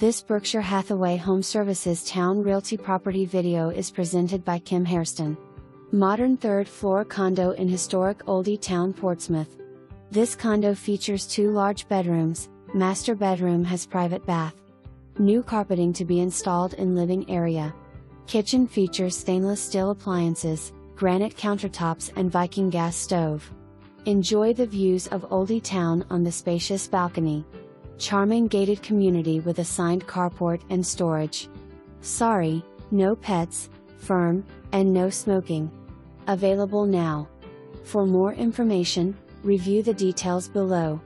This Berkshire Hathaway HomeServices Town Realty property video is presented by Hairston. Modern third-floor condo in historic Olde Towne Portsmouth. This condo features 2 large bedrooms, master bedroom has private bath. New carpeting to be installed in living area. Kitchen features stainless steel appliances, granite countertops and Viking gas stove. Enjoy the views of Olde Towne on the spacious balcony. Charming gated community with assigned carport and storage. Sorry, no pets, firm, and no smoking. Available now. For more information, review the details below.